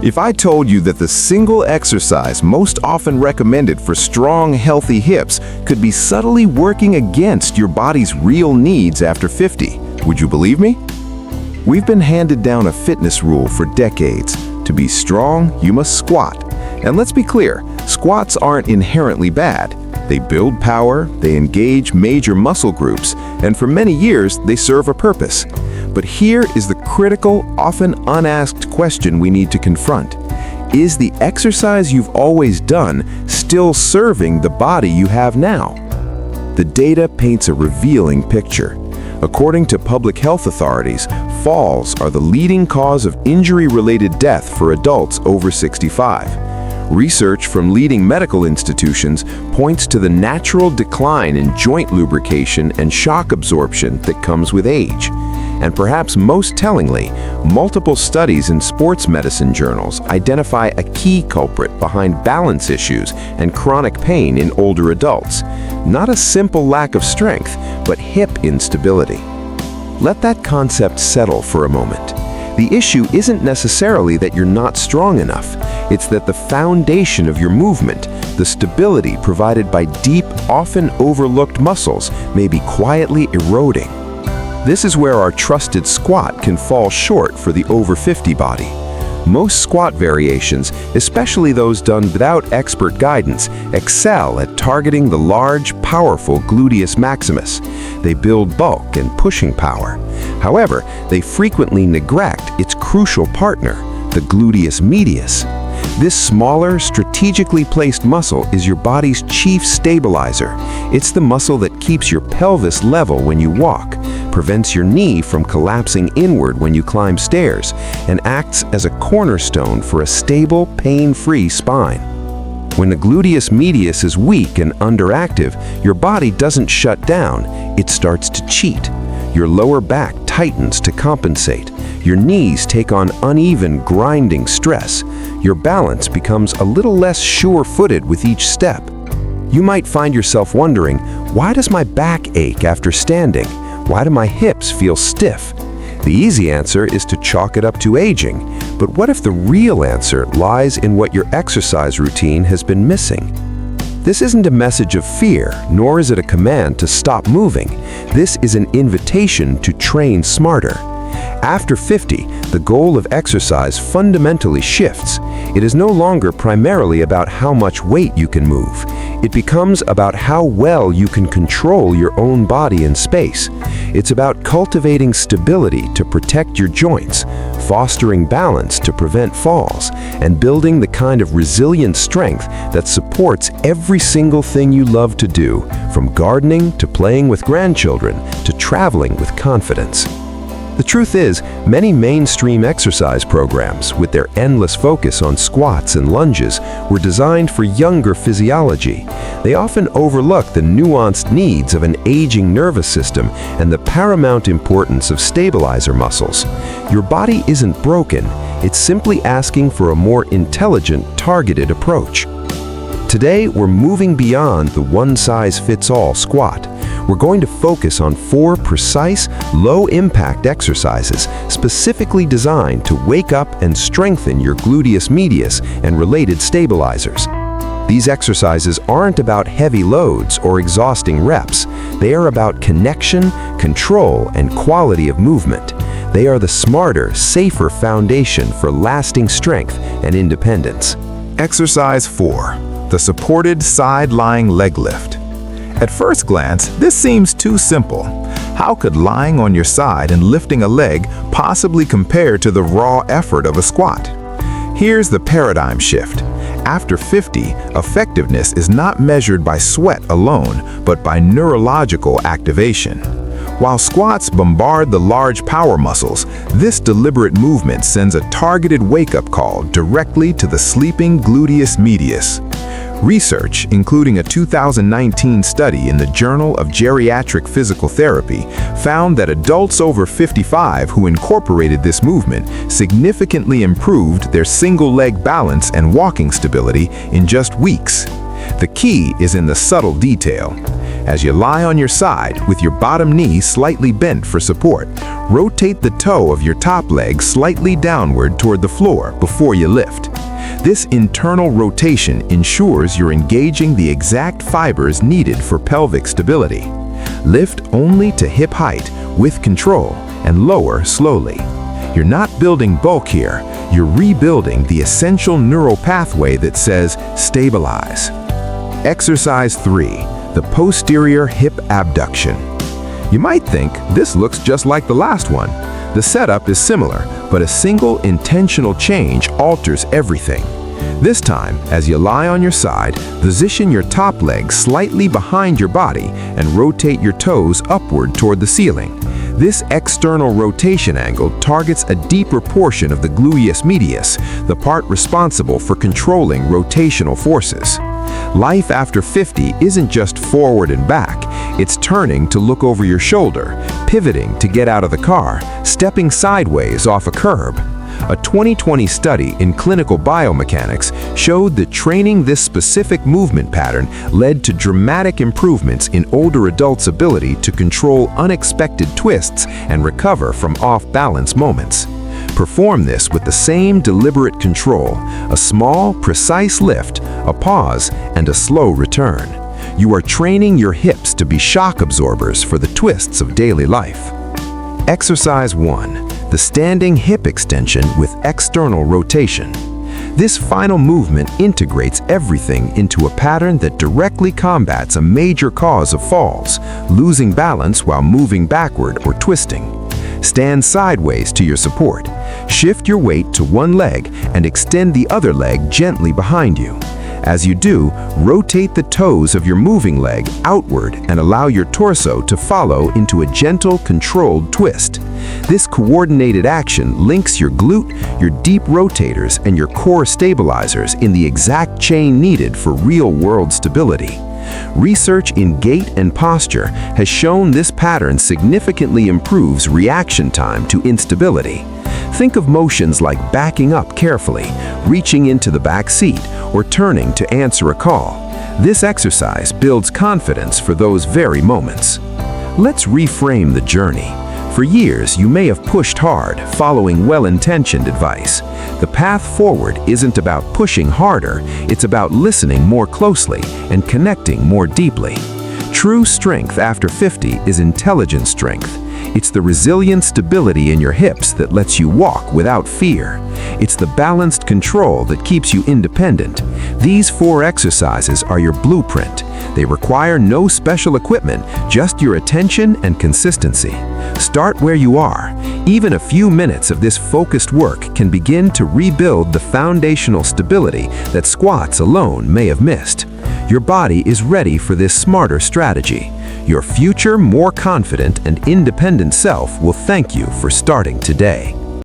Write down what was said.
If I told you that the single exercise most often recommended for strong, healthy hips could be subtly working against your body's real needs after 50, would you believe me? We've been handed down a fitness rule for decades. To be strong, you must squat. And let's be clear, squats aren't inherently bad. They build power, they engage major muscle groups, and for many years, they serve a purpose. But here is the critical, often unasked question we need to confront. Is the exercise you've always done still serving the body you have now? The data paints a revealing picture. According to public health authorities, falls are the leading cause of injury-related death for adults over 65. Research from leading medical institutions points to the natural decline in joint lubrication and shock absorption that comes with age. And perhaps most tellingly, multiple studies in sports medicine journals identify a key culprit behind balance issues and chronic pain in older adults. Not a simple lack of strength, but hip instability. Let that concept settle for a moment. The issue isn't necessarily that you're not strong enough. It's that the foundation of your movement, the stability provided by deep, often overlooked muscles, may be quietly eroding. This is where our trusted squat can fall short for the over 50 body. Most squat variations, especially those done without expert guidance, excel at targeting the large, powerful gluteus maximus. They build bulk and pushing power. However, they frequently neglect its crucial partner, the gluteus medius. This smaller, strategically placed muscle is your body's chief stabilizer. It's the muscle that keeps your pelvis level when you walk, prevents your knee from collapsing inward when you climb stairs, and acts as a cornerstone for a stable, pain-free spine. When the gluteus medius is weak and underactive, your body doesn't shut down, it starts to cheat. Your lower back tightens to compensate. Your knees take on uneven, grinding stress. Your balance becomes a little less sure-footed with each step. You might find yourself wondering, why does my back ache after standing? Why do my hips feel stiff? The easy answer is to chalk it up to aging. But what if the real answer lies in what your exercise routine has been missing? This isn't a message of fear, nor is it a command to stop moving. This is an invitation to train smarter. After 50, the goal of exercise fundamentally shifts. It is no longer primarily about how much weight you can move. It becomes about how well you can control your own body and space. It's about cultivating stability to protect your joints, fostering balance to prevent falls, and building the kind of resilient strength that supports every single thing you love to do, from gardening to playing with grandchildren to traveling with confidence. The truth is, many mainstream exercise programs, with their endless focus on squats and lunges, were designed for younger physiology. They often overlook the nuanced needs of an aging nervous system and the paramount importance of stabilizer muscles. Your body isn't broken, it's simply asking for a more intelligent, targeted approach. Today, we're moving beyond the one-size-fits-all squat. We're going to focus on 4 precise, low-impact exercises specifically designed to wake up and strengthen your gluteus medius and related stabilizers. These exercises aren't about heavy loads or exhausting reps. They are about connection, control, and quality of movement. They are the smarter, safer foundation for lasting strength and independence. Exercise 4. The supported side-lying leg lift. At first glance, this seems too simple. How could lying on your side and lifting a leg possibly compare to the raw effort of a squat? Here's the paradigm shift. After 50, effectiveness is not measured by sweat alone, but by neurological activation. While squats bombard the large power muscles, this deliberate movement sends a targeted wake-up call directly to the sleeping gluteus medius. Research, including a 2019 study in the Journal of Geriatric Physical Therapy, found that adults over 55 who incorporated this movement significantly improved their single-leg balance and walking stability in just weeks. The key is in the subtle detail. As you lie on your side with your bottom knee slightly bent for support, rotate the toe of your top leg slightly downward toward the floor before you lift. This internal rotation ensures you're engaging the exact fibers needed for pelvic stability. Lift only to hip height with control and lower slowly. You're not building bulk here, you're rebuilding the essential neural pathway that says stabilize. Exercise 3, the posterior hip abduction. You might think this looks just like the last one. The setup is similar, but a single intentional change alters everything. This time, as you lie on your side, position your top leg slightly behind your body and rotate your toes upward toward the ceiling. This external rotation angle targets a deeper portion of the gluteus medius, the part responsible for controlling rotational forces. Life after 50 isn't just forward and back, it's turning to look over your shoulder, pivoting to get out of the car, stepping sideways off a curb. A 2020 study in clinical biomechanics showed that training this specific movement pattern led to dramatic improvements in older adults' ability to control unexpected twists and recover from off-balance moments. Perform this with the same deliberate control, a small, precise lift, a pause, and a slow return. You are training your hips to be shock absorbers for the twists of daily life. Exercise 1. The standing hip extension with external rotation. This final movement integrates everything into a pattern that directly combats a major cause of falls, losing balance while moving backward or twisting. Stand sideways to your support. Shift your weight to one leg and extend the other leg gently behind you. As you do, rotate the toes of your moving leg outward and allow your torso to follow into a gentle, controlled twist. This coordinated action links your glute, your deep rotators, and your core stabilizers in the exact chain needed for real-world stability. Research in gait and posture has shown this pattern significantly improves reaction time to instability. Think of motions like backing up carefully, reaching into the back seat, or turning to answer a call. This exercise builds confidence for those very moments. Let's reframe the journey. For years, you may have pushed hard, following well-intentioned advice. The path forward isn't about pushing harder, it's about listening more closely and connecting more deeply. True strength after 50 is intelligent strength. It's the resilient stability in your hips that lets you walk without fear. It's the balanced control that keeps you independent. These 4 exercises are your blueprint. They require no special equipment, just your attention and consistency. Start where you are. Even a few minutes of this focused work can begin to rebuild the foundational stability that squats alone may have missed. Your body is ready for this smarter strategy. Your future, more confident and independent self will thank you for starting today.